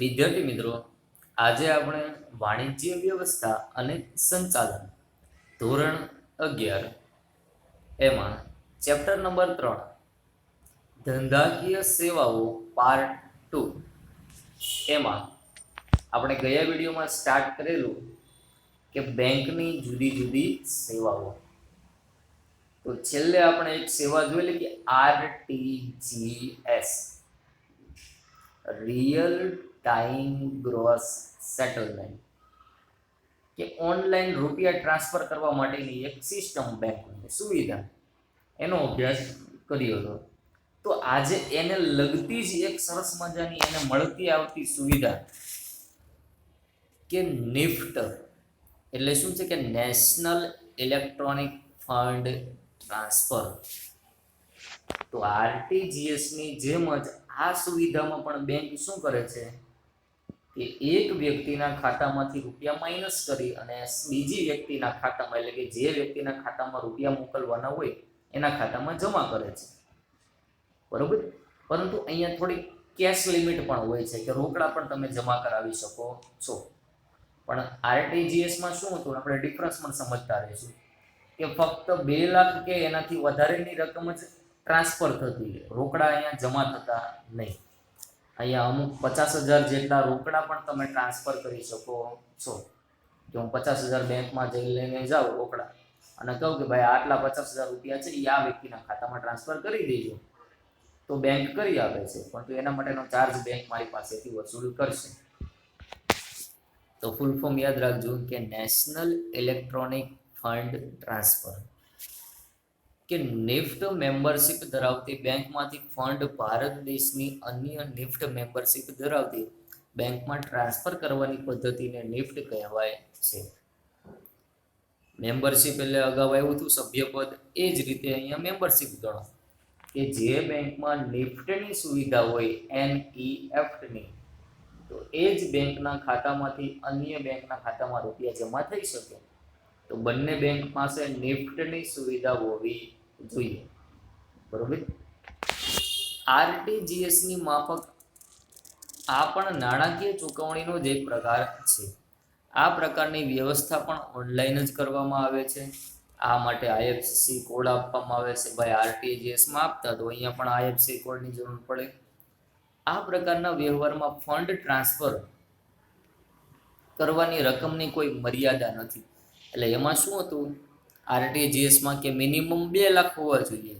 વિદ્યાર્થી મિત્રો, આજે આપણે વાણિજ્ય વ્યવસ્થા અને સંચાલન ધોરણ 11 એમાં ચેપ્ટર નંબર 3 ધંધાકીય સેવાઓ પાર્ટ 2 એમાં આપણે ગયા વિડીયોમાં સ્ટાર્ટ કરેલું કે બેંકની જુદી જુદી સેવાઓ. તો છેલ્લે આપણે એક સેવા જોઈ કે RTGS, real time gross settlement, કે ઓનલાઈન રૂપિયા ટ્રાન્સફર કરવા માટેની એક સિસ્ટમ, બેંકની સુવિધા, એનો અભ્યાસ કર્યો હતો. તો આજે એને લગતી જ એક સરસ મજાની એને મળતી આવતી સુવિધા કે નિફ્ટ, એટલે શું છે કે નેશનલ ઇલેક્ટ્રોનિક ફંડ ટ્રાન્સફર. તો RTGS ની જેમ જ આ સુવિધામાં પણ બેંક શું કરે છે કે એક વ્યક્તિના ખાતામાંથી રૂપિયા માઇનસ કરી અને બીજી વ્યક્તિના ખાતામાં, એટલે કે જે વ્યક્તિના ખાતામાં રૂપિયા મોકલવાના હોય એના ખાતામાં જમા કરે છે, બરોબર. પરંતુ અહીંયા થોડી કેશ લિમિટ પણ હોય છે કે રોકડા પણ તમે જમા કરાવી શકો છો. પણ RTGSમાં શું હતું, આપણે ડિફરન્સ પણ સમજતા રહીશું કે ફક્ત 2 લાખ કે એનાથી વધારેની રકમ જ ટ્રાન્સફર થતી, રોકડા અહીંયા જમા થતા નહીં. અહીંયા અમુક 50,000 જેટલા રોકડા પણ તમે ટ્રાન્સફર કરી શકો છો. જો હું 50,000 બેંકમાં જઈ લઈને જાઉં રોકડા અને કહું કે ભાઈ આટલા 50,000 રૂપિયા છે એ આ વ્યક્તિના ખાતામાં ટ્રાન્સફર કરી દેજો, તો બેંક કરી આપે છે, પરંતુ એના માટેનો ચાર્જ બેંક મારી પાસેથી વસૂલ કરશે. તો ફૂલ ફોર્મ યાદ રાખજો કે નેશનલ ઇલેક્ટ્રોનિક ફંડ ટ્રાન્સફર, કે નિફ્ટ મેમ્બરશિપ ધરાવતી બેંકમાંથી ફંડ ભારત દેશની અન્ય નિફ્ટ મેમ્બરશિપ ધરાવતી બેંકમાં ટ્રાન્સફર કરવાની પદ્ધતિને નિફ્ટ કહેવાય છે. મેમ્બરશિપ એટલે અગાઉ આવ્યું હતું સભ્યપદ, એ જ રીતે અહીંયા મેમ્બરશિપ ગણો કે જે બેંકમાં નિફ્ટની સુવિધા હોય, NEFTની, તો એ જ બેંકના ખાતામાંથી અન્ય બેંકના ખાતામાં રૂપિયા જમા થઈ શકે. તો બંને બેંક પાસે નિફ્ટની સુવિધા હોવી જોઈએ, બરોબર. RTGSની માફક આ પણ નાણાકીય ચૂકવણીનો જ એક પ્રકાર છે. આ પ્રકારની વ્યવસ્થા પણ ઓનલાઈન જ કરવામાં આવે છે. આ માટે IFSC કોડ આપવામાં આવે છે. ભાઈ RTGSમાં આપતા તો અહીંયા પણ IFSC કોડની જરૂર પડે. આ પ્રકારના વ્યવહારમાં ફંડ ટ્રાન્સફર કરવાની રકમની કોઈ મર્યાદા નથી. એટલે એમાં શું હતું RTGSમાં કે મિનિમમ 2 લાખ હોવા જોઈએ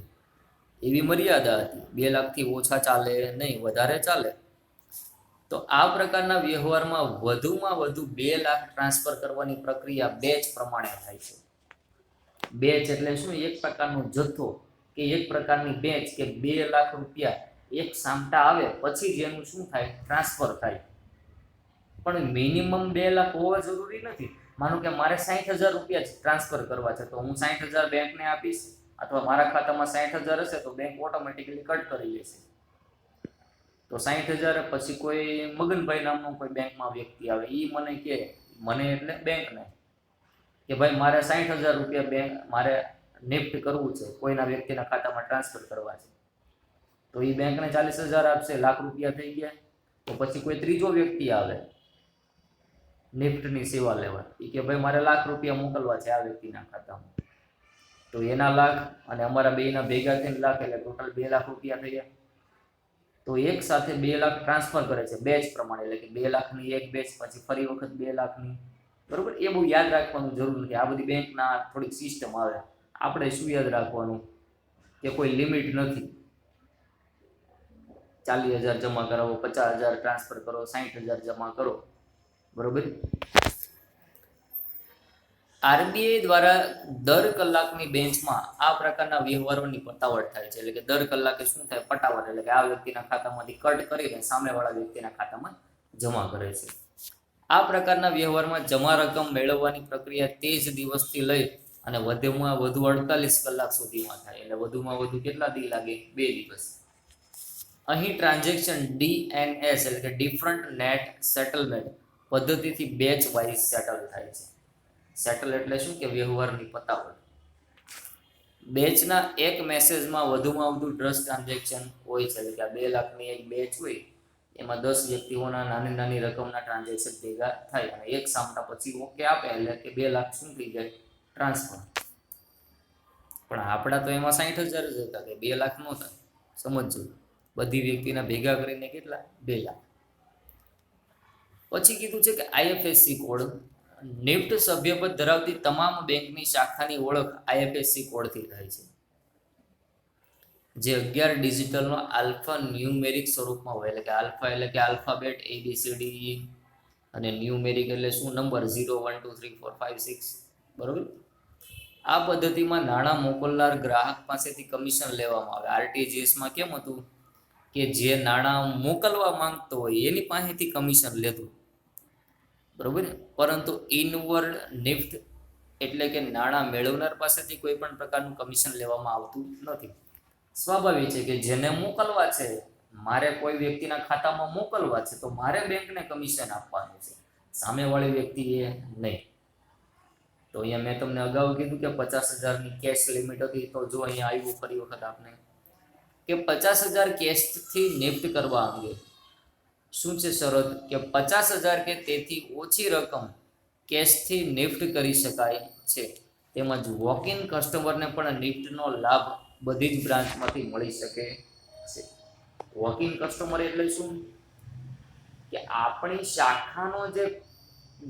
એવી મર્યાદા હતી. 2 લાખથી ઓછા ચાલે નહીં, વધારે ચાલે. તો આ પ્રકારના વ્યવહારમાં વધુમાં વધુ 2 લાખ ટ્રાન્સફર કરવાની પ્રક્રિયા બેચ પ્રમાણે થાય છે. બેચ એટલે શું, એક પ્રકારનો જથ્થો કે એક પ્રકારની બેચ કે 2 લાખ રૂપિયા એક સામટા આવે પછી જેનું શું થાય, ટ્રાન્સફર થાય. પણ મિનિમમ 2 લાખ હોવા જરૂરી નથી. માનો કે મારે 60,000 રૂપિયા ટ્રાન્સફર કરવા છે, તો હું 60,000 બેંકને આપીશ, અથવા મારા ખાતામાં 60,000 હશે તો બેંક ઓટોમેટિકલી કટ કરી લેશે. તો 60,000 પછી કોઈ મગનભાઈ નામનો કોઈ બેંકમાં વ્યક્તિ આવે, એ મને કે, મને એટલે બેંકને કે ભાઈ મારે 60,000 રૂપિયા બેંક મારે નિફ્ટ કરવું છે, કોઈના વ્યક્તિના ખાતામાં ટ્રાન્સફર કરવા છે. તો એ બેંકને 40,000 આપશે, લાખ રૂપિયા થઈ ગયા. તો પછી કોઈ ત્રીજો વ્યક્તિ આવે નિફ્ટની સેવા લેવા, એ કે ભાઈ મારે લાખ રૂપિયા મોકલવા છે આ વ્યક્તિના ખાતામાં. તો એના લાખ અને અમારા બેના ભેગા થઈને લાખ, એટલે ટોટલ 2 લાખ રૂપિયા થયા. તો એક સાથે 2 લાખ ટ્રાન્સફર કરે છે બેચ પ્રમાણે, એટલે કે 2 લાખની એક બેચ, પછી ફરી વખત 2 લાખની, બરોબર. એ બહુ યાદ રાખવાનું જરૂર નથી. આ બધી બેંકના થોડીક સિસ્ટમ આવે. આપણે શું યાદ રાખવાનું કે કોઈ લિમિટ નથી. 40,000 જમા કરાવો, 50,000 ટ્રાન્સફર કરો, 60,000 જમા કરો, બરોબર. RBI દ્વારા દર કલાકની બેન્ચમાં આ પ્રકારના વ્યવહારોની પટાવટ થાય છે. એટલે કે દર કલાકે શું થાય, પટાવટ, એટલે કે આ વ્યક્તિના ખાતામાંથી કટ કરીને સામેવાળા વ્યક્તિના ખાતામાં જમા કરે છે. આ પ્રકારના વ્યવહારમાં જમા રકમ મેળવવાની પ્રક્રિયા તે જ દિવસથી લઈ અને વધુમાં વધુ 48 કલાક સુધીમાં થાય. એટલે વધુમાં વધુ કેટલા દી લાગે, 2 દિવસ. અહીં ટ્રાન્ઝેક્શન DNS એટલે કે ડિફરન્ટ નેટ સેટલમેન્ટ પદ્ધતિથી બેચ વાઇઝ સેટલ થાય છે. સેટલ એટલે શું કે વ્યવહારની પતાવટ. બેચના એક મેસેજમાં વધુમાં વધુ 10 ટ્રાન્ઝેક્શન હોય છે. એટલે કે 2 લાખની એક બેચ હોય એમાં 10 વ્યક્તિઓના નાની નાની રકમના ટ્રાન્ઝેક્શન ભેગા થાય અને એક સામટા પછી ઓકે આપે એટલે કે 2 લાખ શું થઈ જાય ટ્રાન્સફર. પણ આપણા તો એમાં 60,000 જ હતા કે 2 લાખ નો થાય. સમજજો, બધી વ્યક્તિના ભેગા કરીને કેટલા 2 લાખ. પછી કીધું છે કે આઈએફએસસી કોડ નિફ્ટ સભ્યપદ ધરાવતી તમામ બેંકની શાખાની ઓળખ આઈએફએસસી કોડથી થાય છે, જે 11 ડિજિટલનો આલ્ફા ન્યુમેરિક સ્વરૂપમાં હોય. એટલે કે આલ્ફા એટલે કે આલ્ફાબેટ ABCDE અને ન્યુમેરિક એટલે શું નંબર 0 1 2 3 4 5 6. બરોબર. આ પદ્ધતિમાં નાણાં મોકલનાર ગ્રાહક પાસેથી કમિશન લેવામાં આવે. આરટીજીએસમાં કેમ હતું કે જે નાણાં મોકલવા માંગતો હોય એની પાસેથી કમિશન લેતું, બરોબર. પરંતુ ઇનવર્ડ નિફ્ટ એટલે કે નાણાં મેળવનાર પાસેથી કોઈ પણ પ્રકારનું કમિશન લેવામાં આવતું નથી. સ્વાભાવિક છે કે જેને મોકલવા છે, મારે કોઈ વ્યક્તિના ખાતામાં મોકલવા છે, તો મારે બેંકને કમિશન આપવાનું છે, સામેવાળી વ્યક્તિએ નહીં. તો અહીંયા મેં તમને અગાઉ કીધું કે 50,000ની કેશ લિમિટ હતી. તો જો અહીંયા આવ્યું ફરી વખત આપને કે 50,000 કેશથી નિફ્ટ કરવા અંગે શું છે શરત કે 50,000 કે તેથી ઓછી રકમ કેશથી નિફ્ટ કરી શકાય છે. તેમજ વોક ઇન કસ્ટમરને પણ નિફ્ટનો લાભ બધી જ બ્રાન્ચમાંથી મળી શકે છે. વોક ઇન કસ્ટમર એટલે શું કે આપણી શાખાનો જે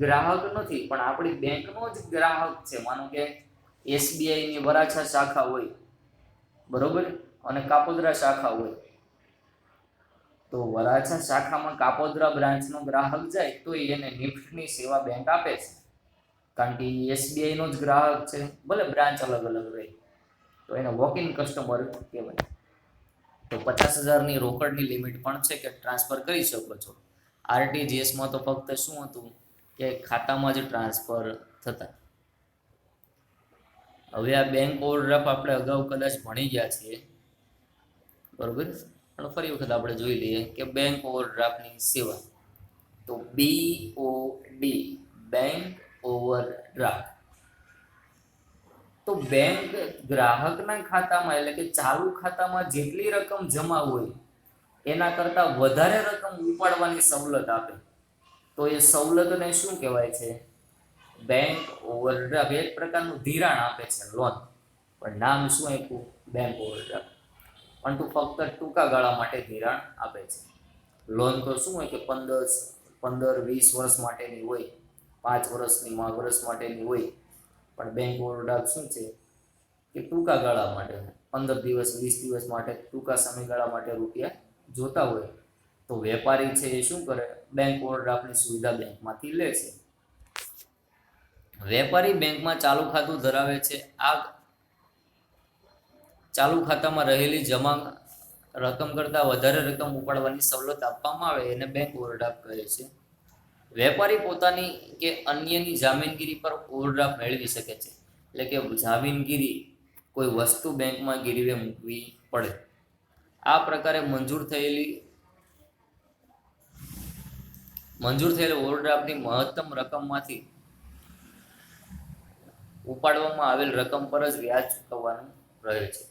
ગ્રાહક નથી પણ આપણી બેંકનો જ ગ્રાહક છે. માનો કે SBIની વરાછા શાખા હોય, બરોબર, અને કાપોદ્રા શાખા હોય. તો વરાછા શાખામાં કાપોદ્રા બ્રાન્ચનો ગ્રાહક જાય તો એને નિફ્ટની સેવા બેંક આપે છે, કારણ કે SBIનો જ ગ્રાહક છે, ભલે બ્રાન્ચ અલગ અલગ રહે. તો એને વોક ઇન કસ્ટમર કહેવાય. તો 50,000ની રોકડની લિમિટ પણ છે કે ટ્રાન્સફર કરી શકો છો. આરટીજીએસમાં તો ફક્ત શું હતું કે ખાતામાં જ ટ્રાન્સફર થતા. હવે આ બેંક ઓવરડ્રાફ્ટ આપણે અગાઉ કદાચ ભણી ગયા છીએ, બરોબર, પણ ફરી વખત આપણે જોઈ લઈએ કે બેંક ઓવરડ્રાફ્ટની સેવા. તો BOD બેંક ઓવરડ્રાફ્ટ. તો બેંક ગ્રાહકના ખાતામાં એટલે કે ચાલુ ખાતામાં જેટલી રકમ જમા હોય એના કરતાં વધારે રકમ ઉપાડવાની સવલત આપે. તો એ સવલતને શું કહેવાય છે? Bank overdraft. એક પ્રકારનું ધિરાણ આપે છે, લોન, પણ નામ શું આપ્યું? Bank overdraft. પણ ફક્ત ટૂંકા ગાળા માટે ધિરાણ આપે છે. લોન તો શું હોય કે 15-20 વર્ષ માટેની હોય, 5 વર્ષની વર્ષ માટેની હોય. પણ બેંક ઓવરડ્રાફ્ટ શું છે કે ટૂંકા ગાળા માટે, 15 દિવસ 20 દિવસ માટે, ટૂંકા સમયગાળા માટે રૂપિયા જોતા હોય તો વેપારી છે એ શું કરે? બેંક ઓવરડ્રાફ્ટની સુવિધા બેંકમાંથી લે છે. વેપારી બેંકમાં ચાલુ ખાતું ધરાવે છે. આ ચાલુ ખાતામાં રહેલી જમા રકમ કરતાં વધારે રકમ ઉપાડવાની સવલત આપવામાં આવે એને બેંક ઓવરડ્રાફ્ટ કહે છે. વેપારી પોતાની કે અન્યની જામીનગીરી પર ઓવરડ્રાફ્ટ મેળવી શકે છે. એટલે કે જામીનગીરી કોઈ વસ્તુ બેંકમાં ગીરવે મૂકવી પડે. આ પ્રકારે મંજૂર થયેલ ઓવરડ્રાફ્ટની મહત્તમ રકમમાંથી ઉપાડવામાં આવેલ રકમ પર જ વ્યાજ ચૂકવવાનું રહે છે.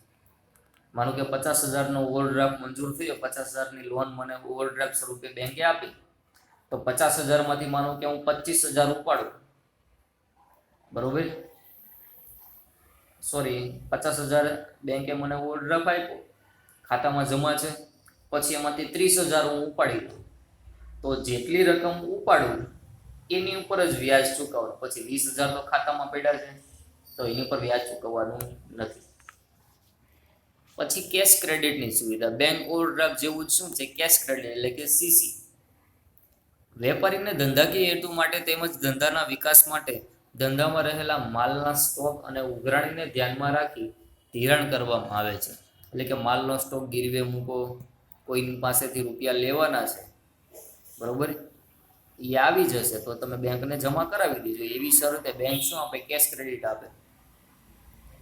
માનો કે 50,000નો ઓવરડ્રાફ્ટ મંજૂર થયો, 50,000ની લોન મને ઓવરડ્રાફ્ટ સ્વરૂપે બેંકે આપી, તો 50,000માંથી માનો કે હું 25,000 ઉપાડું, બરોબર, 50,000 બેંકે મને ઓવરડ્રાફ્ટ આપ્યો, ખાતામાં જમા છે, પછી એમાંથી 30,000 હું ઉપાડી લઉં, તો જેટલી રકમ ઉપાડું એની ઉપર જ વ્યાજ ચૂકવવાનું. પછી 20,000 તો ખાતામાં પડ્યા છે તો એની ઉપર વ્યાજ ચૂકવવાનું નથી. પછી કેશ ક્રેડિટની સુવિધા. બેંક ઓવરડ્રાફ્ટ જેવું જ શું છે? કેશ ક્રેડિટ એટલે કે CC. વેપારીને ધંધાકીય હેતુ માટે તેમજ ધંધાના વિકાસ માટે ધંધામાં રહેલા માલના સ્ટોક અને ઉઘરાણીને ધ્યાનમાં રાખી ધિરાણ કરવામાં આવે છે. એટલે કે માલનો સ્ટોક ગીરવે મૂકો, કોઈની પાસેથી રૂપિયા લેવાના છે, બરોબર, એ આવી જશે તો તમે બેંકને જમા કરાવી દેજો. એવી શરતે બેંક શું આપે? કેશ ક્રેડિટ આપે.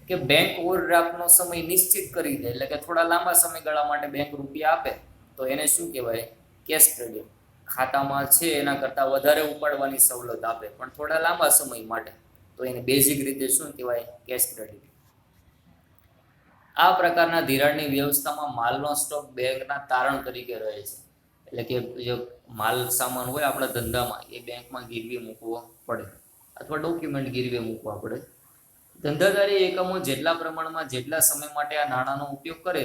કે બેંક ઓવરડ્રાફ્ટનો સમય નિશ્ચિત કરી દે, એટલે કે થોડા લાંબા સમયગાળા માટે બેંક રૂપિયા આપે તો એને શું કહેવાય? Cache credit. ખાતામાં છે એના કરતાં વધારે ઉપાડવાની સવલત આપે પણ થોડા લાંબા સમય માટે, તો એને બેઝિક રીતે શું કહેવાય? Cache credit. આ પ્રકારના ધિરાણની વ્યવસ્થામાં માલનો સ્ટોક બેંકના તારણ તરીકે રહે છે. એટલે કે જે માલ સામાન હોય આપણા ધંધામાં એ બેંકમાં ગીરવી મૂકવો પડે અથવા ડોક્યુમેન્ટ ગીરવે મૂકવા પડે. ધંધાદારી એકમો જેટલા પ્રમાણમાં જેટલા સમય માટે આ નાણાંનો ઉપયોગ કરે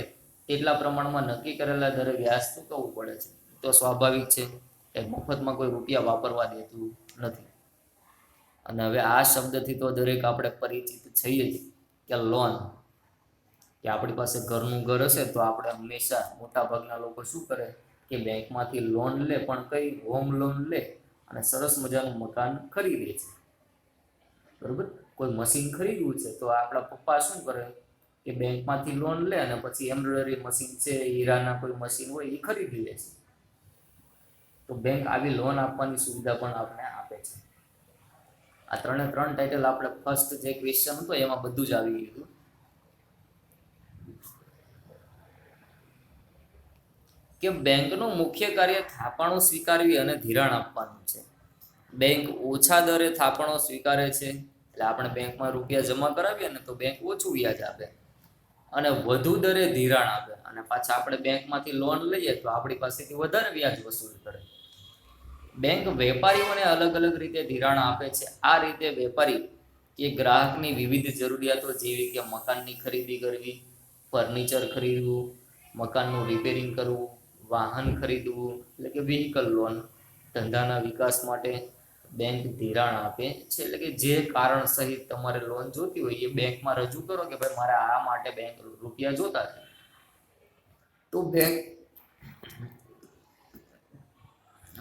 તેટલા પ્રમાણમાં નક્કી કરેલા દરે વ્યાજ ચૂકવવું પડે છે. તો સ્વાભાવિક છે કે મફતમાં કોઈ રૂપિયા વાપરવા દેતું નથી. અને હવે આ શબ્દથી તો દરેક આપણે પરિચિત છીએ જ કે લોન, કે આપણી પાસે ઘરનું ઘર હશે તો આપણે હંમેશા મોટાભાગના લોકો શું કરે કે બેંકમાંથી લોન લે, પણ કઈ હોમ લોન લે અને સરસ મજાનું મકાન ખરીદે છે. બરોબર, કોઈ મશીન ખરીદવું છે તો આપણા પપ્પા શું કરે કે બેંકમાંથી લોન લે અને પછી એમ્બ્રોઇડરી મશીન છે, હીરાના કોઈ મશીન હોય એ ખરીદી લે છે. તો બેંક આવી લોન આપવાની સુવિધા પણ આપણે આપે છે. આ 3 ટાઇટલ આપણે ફર્સ્ટ જે ક્વેશ્ચન હતો એમાં બધું જ આવી ગયું. કે બેંકનું મુખ્ય કાર્ય થાપણો સ્વીકારવી અને ધિરાણ આપવાનું છે. બેંક ઓછા દરે થાપણો સ્વીકારે છે, એટલે આપણે બેંકમાં રૂપિયા જમા કરાવીએ ને તો બેંક ઓછું વ્યાજ આપે અને વધુ દરે ધિરાણ આપે, અને પાછા આપણે બેંકમાંથી લોન લઈએ તો આપણી પાસેથી વધારે વ્યાજ વસૂલ કરે. બેંક વેપારીઓને અલગ અલગ રીતે ધિરાણ આપે છે. આ રીતે વેપારી કે ગ્રાહકની વિવિધ જરૂરિયાતો જેવી કે મકાનની ખરીદી કરવી, ફર્નિચર ખરીદવું, મકાનનું રિપેરિંગ કરવું, વાહન ખરીદવું એટલે કે વ્હીકલ લોન, ધંધાના વિકાસ માટે બેંક ધિરાણ આપે છે. એટલે કે જે કારણ સહિત તમારે લોન જોતી હોય એ બેંકમાં રજૂ કરો કે ભાઈ મારે આ માટે બેંક રૂપિયા જોતા છે, તો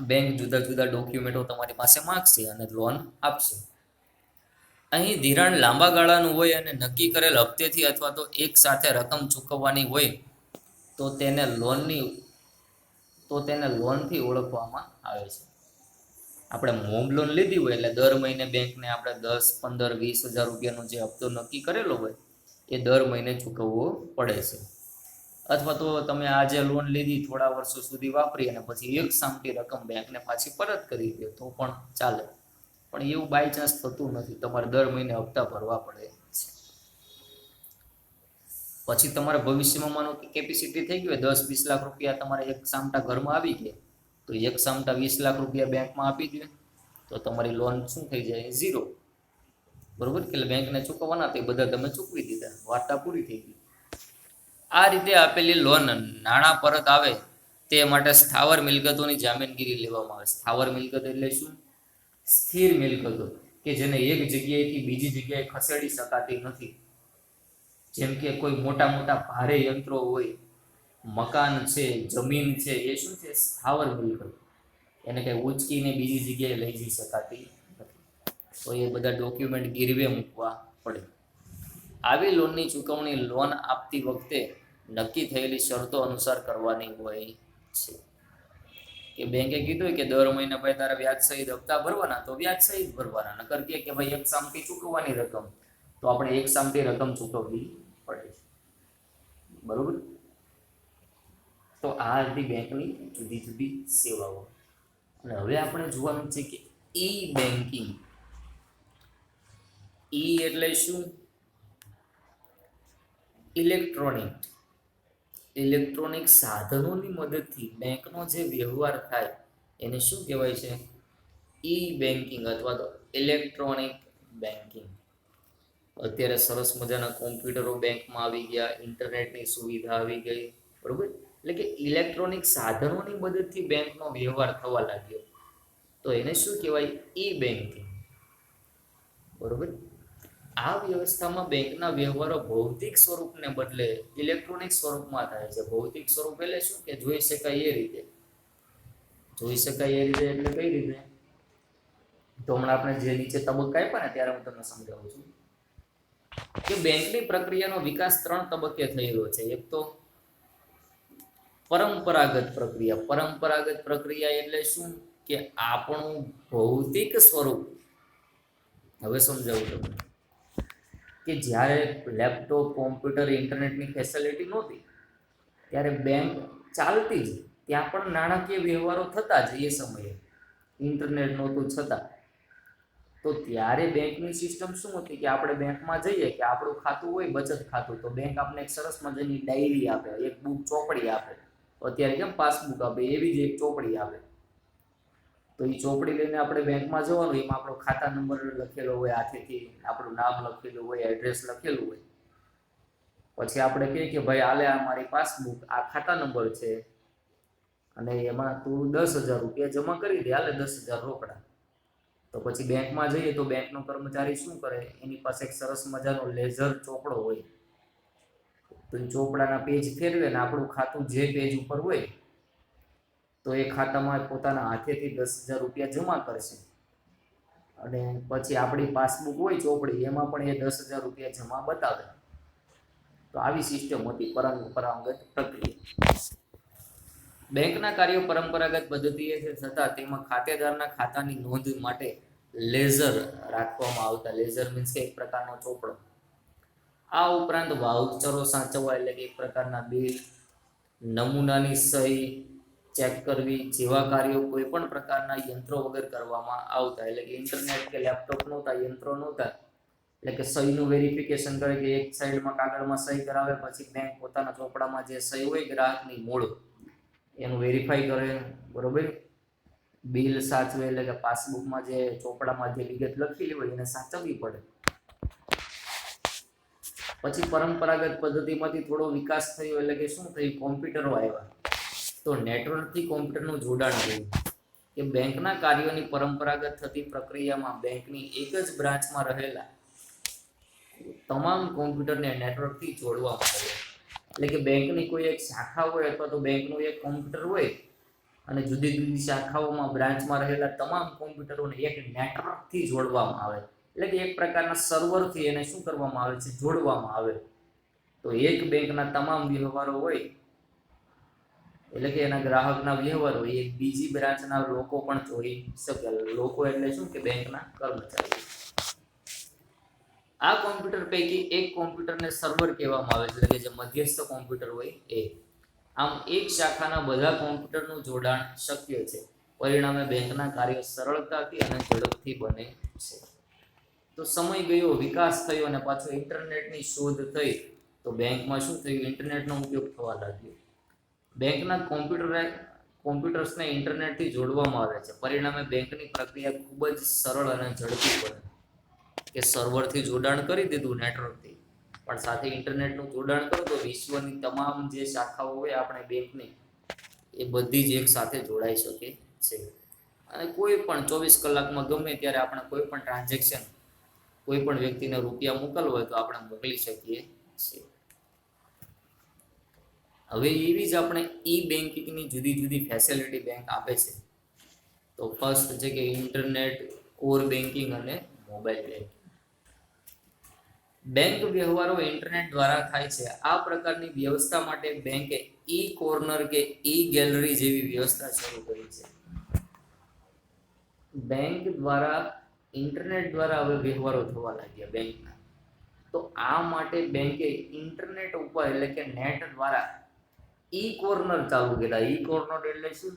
બેંક જુદા જુદા ડોક્યુમેન્ટો તમારી પાસે માંગશે અને લોન આપશે. અહીં ધિરાણ લાંબા ગાળાનું હોય અને નક્કી કરેલ હપ્તેથી અથવા તો એક સાથે રકમ ચૂકવવાની હોય તો તેને લોનથી ઓળખવામાં આવે છે. આપણે હોમ લોન લીધી હોય એટલે દર મહિને બેંકને આપણે 10, 15, 20 હજાર રૂપિયાનો જે હપ્તો નક્કી કરેલો હોય એ દર મહિને ચૂકવવો પડે છે. અથવા તો તમે આજે લોન લીધી, થોડા વર્ષો સુધી વાપરી અને પછી એક સામટી રકમ બેંકને પાછી પરત કરી દો તો પણ ચાલે. પણ એવું બાય ચાન્સ થતું નથી, તમારે દર મહિને હપ્તા ભરવા પડે છે. પછી તમારે ભવિષ્યમાં માનો કે કેપેસિટી થઈ ગઈ 10-20 લાખ રૂપિયા તમારે એક સામટા ઘરમાં આવી ગયા, તો એક સામટા 20 લાખ રૂપિયા બેંકમાં આપી દે તો તમારી લોન શું થઈ જાય? ઝીરો. બરોબર, એટલે બેંકને ચૂકવવાના તે બધા તમે ચૂકવી દીધા, વાર્તા પૂરી થઈ ગઈ. આ રીતે આપેલી લોન નાણાં પરત આવે તે માટે સ્થાવર મિલકતોની જામીનગીરી લેવામાં આવે. સ્થાવર મિલકત એટલે શું? સ્થિર મિલકતો કે જેને એક જગ્યાએથી બીજી જગ્યાએ ખસેડી શકાતી નથી. જેમ કે કોઈ મોટા મોટા ભારે યંત્રો હોય, મકાન છે, જમીન છે, એ શું છે? સ્થાવર મિલકત. એને કંઈ ઉંચકીને બીજી જગ્યાએ લઈ જઈ શકાતી નથી, તો એ બધા ડોક્યુમેન્ટ ગીરવે મૂકવા પડે. આવી લોનની ચૂકવણી લોન આપતી વખતે નક્કી થયેલી શરતો અનુસાર કરવાની હોય છે. કે બેંકે કીધું કે દર મહિને ભાઈ તારે વ્યાજ સહિત હપ્તા ભરવાના, તો વ્યાજ સહિત ભરવાના. નકર કે ભાઈ એક સામટી ચૂકવવાની રકમ, તો આપણે એક સામટી રકમ ચૂકવવી પડે છે. બરોબર, તો આ હતી બેંકની જુદી જુદી સેવાઓ. અને હવે આપણે જોવાનું છે કે ઈ બેન્કિંગ. ઈ એટલે શું? ઇલેક્ટ્રોનિક સાધનોની મદદથી બેંકનો જે વ્યવહાર થાય એને શું કહેવાય છે? ઈ બેન્કિંગ અથવા તો ઇલેક્ટ્રોનિક બેન્કિંગ. અત્યારે સરસ મજાના કોમ્પ્યુટરો બેંકમાં આવી ગયા, ઇન્ટરનેટની સુવિધા આવી ગઈ. બરોબર, એટલે કે ઇલેક્ટ્રોનિક સાધનોની મદદથી બેંકનો વ્યવહાર થવા લાગ્યો, તો એને શું કહેવાય? ઈ બેન્કિંગ. બરોબર, આ વ્યવસ્થામાં બેંકના વ્યવહારો ભૌતિક સ્વરૂપને બદલે ઇલેક્ટ્રોનિક સ્વરૂપમાં થાય છે. ભૌતિક સ્વરૂપ એટલે શું? કે જોઈ શકાય એ રીતે. જોઈ શકાય એ રીતે એટલે કઈ રીતે? તો હમણાં આપણે જે નીચે તબક્કા આપ્યા ને ત્યારે હું તમને સમજાવું છું કે બેંકની પ્રક્રિયાનો વિકાસ 3 તબક્કે થયેલો છે. એક તો પરંપરાગત પ્રક્રિયા. પરંપરાગત પ્રક્રિયા એટલે શું? કે આપણું ભૌતિક સ્વરૂપ. હવે સમજાવું તમને કે જ્યારે લેપટોપ, કોમ્પ્યુટર, ઇન્ટરનેટની ફેસિલિટી નહોતી ત્યારે બેંક ચાલતી જ, ત્યાં પણ નાણાકીય વ્યવહારો થતા જ. એ સમયે ઇન્ટરનેટ નહોતું છતાં, તો ત્યારે બેંકની સિસ્ટમ શું હતી કે આપણે બેંકમાં જઈએ કે આપણું ખાતું હોય બચત ખાતું, તો બેંક આપણે એક સરસ મજાની ડાયરી આપે, એક બુક ચોપડી આપે. અત્યારે કેમ પાસબુક આપે એવી જ એક ચોપડી આવે. તો એ ચોપડી લઈને આપણે બેંકમાં જવાનું, એમાં આપણો ખાતા નંબર લખેલો હોય, હાથેથી આપણું નામ લખેલું હોય, એડ્રેસ લખેલું હોય. પછી આપણે કહીએ કે ભાઈ આલે આ મારી પાસબુક, આ ખાતા નંબર છે અને એમાં તું 10,000 રૂપિયા જમા કરી દે, હાલે 10,000 રોકડા. તો પછી બેંકમાં જઈએ તો બેંકનો કર્મચારી શું કરે, એની પાસે એક સરસ મજાનો લેઝર ચોપડો હોય. તો એ ચોપડાના પેજ ફેરવે ને આપણું ખાતું જે પેજ ઉપર હોય તો એ ખાતામાં પોતાના હાથેથી 10,000 રૂપિયા જમા કરશે. અને પછી આપણી પાસબુક હોય ચોપડી, એમાં પણ એ 10,000 રૂપિયા જમા બતાવે. તો આવી સિસ્ટમ હતી પરંપરાગત પ્રક્રિયા. બેંકના કાર્યો પરંપરાગત પદ્ધતિએ થતા તેમાં ખાતેદારના ખાતાની નોંધ માટે લેઝર રાખવામાં આવતા. લેઝર મીન્સ કે એક પ્રકારનો ચોપડો. આ ઉપરાંત વાઉચરો સાચવવા, એટલે કે એક પ્રકારના બિલ, નમૂનાની સહી ચેક કરવી જેવા કાર્યો કોઈ પણ પ્રકારના યંત્રો વગર કરવામાં આવતા. એટલે કે ઇન્ટરનેટ કે લેપટોપ નહોતા, યંત્રો નહોતા, એટલે કે સહીનું વેરિફિકેશન કરે કે એક સાઈડમાં કાગળમાં સહી કરાવે, પછી બેંક પોતાના ચોપડામાં જે સહી હોય ગ્રાહકની મૂળ એનું વેરીફાઈ કરે, બરોબર. બિલ સાચવે, એટલે કે પાસબુકમાં જે ચોપડામાં જે વિગત લખેલી હોય એને સાચવવી પડે. પછી પરંપરાગત પદ્ધતિમાંથી થોડો વિકાસ થયો, એટલે કે શું થયું, કોમ્પ્યુટરો આવ્યા. તો નેટવર્કથી કોમ્પ્યુટરનું જોડાણ થયું કે બેંકના કાર્યોની પરંપરાગત થતી પ્રક્રિયામાં બેંકની એક જ બ્રાન્ચમાં રહેલા તમામ કોમ્પ્યુટરને નેટવર્કથી જોડવામાં આવે. એટલે કે બેંકની કોઈ એક શાખા હોય અથવા તો બેંકનું એક કોમ્પ્યુટર હોય અને જુદી જુદી શાખાઓમાં બ્રાન્ચમાં રહેલા તમામ કોમ્પ્યુટરોને એક નેટવર્કથી જોડવામાં આવે. એટલે કે એક પ્રકારના સર્વરથી એને શું કરવામાં આવે છે, જોડવામાં આવે. તો એક બેંકના તમામ વ્યવહારો હોય, એટલે કે એના ગ્રાહકના વ્યવહાર હોય, એક બીજી બ્રાન્ચના લોકો પણ જોઈ શકે. લોકો એટલે શું કે બેંકના કર્મચારીઓ. આ કોમ્પ્યુટર પૈકી એક કોમ્પ્યુટરને સર્વર કહેવામાં આવે છે, એટલે કે જે મધ્યસ્થ કોમ્પ્યુટર હોય એ. આમ એક શાખાના બધા કોમ્પ્યુટરનું જોડાણ શક્ય છે. પરિણામે બેંકના કાર્યો સરળતાથી અને ઝડપથી બને છે. તો સમય ગયો, વિકાસ થયો અને પાછો ઇન્ટરનેટની શોધ થઈ તો બેંકમાં શું થયું, ઇન્ટરનેટનો ઉપયોગ થવા લાગ્યો. બેંકના કોમ્પ્યુટર્સને ઇન્ટરનેટથી જોડવામાં આવે છે. પરિણામે બેંકની પ્રક્રિયા ખૂબ જ સરળ અને ઝડપી બને. કે સર્વરથી જોડાણ કરી દીધું નેટવર્કથી, પણ સાથે ઇન્ટરનેટનું જોડાણ કરો તો વિશ્વની તમામ જે શાખાઓ હોય આપણે બેંકની, એ બધી જ એક સાથે જોડાઈ શકે છે. અને કોઈ પણ 24 કલાકમાં ગમે ત્યારે આપણે કોઈ પણ ટ્રાન્ઝેક્શન કોઈ પણ વ્યક્તિને રૂપિયા મોકલવા હોય તો આપણે મોકલી શકીએ છીએ. હવે એવી જ આપણે ઈ બેન્કિંગની જુદી જુદી ફેસિલિટી બેંક આપે છે. તો ફર્સ્ટ છે કે ઇન્ટરનેટ, કોર બેન્કિંગ અને મોબાઈલ બેન્કિંગ. બેંક વ્યવહારો ઇન્ટરનેટ દ્વારા થાય છે. આ પ્રકારની વ્યવસ્થા માટે બેંકે ઈ કોર્નર કે ઈ ગેલેરી જેવી વ્યવસ્થા શરૂ કરી છે. બેંક દ્વારા ઇન્ટરનેટ દ્વારા હવે વ્યવહારો થવા લાગ્યા બેંકના. તો આ માટે બેંકે ઇન્ટરનેટ ઉપર, એટલે કે નેટ દ્વારા ઈ કોર્નર ચાલુ કર્યા. ઈ કોર્નર એટલે શું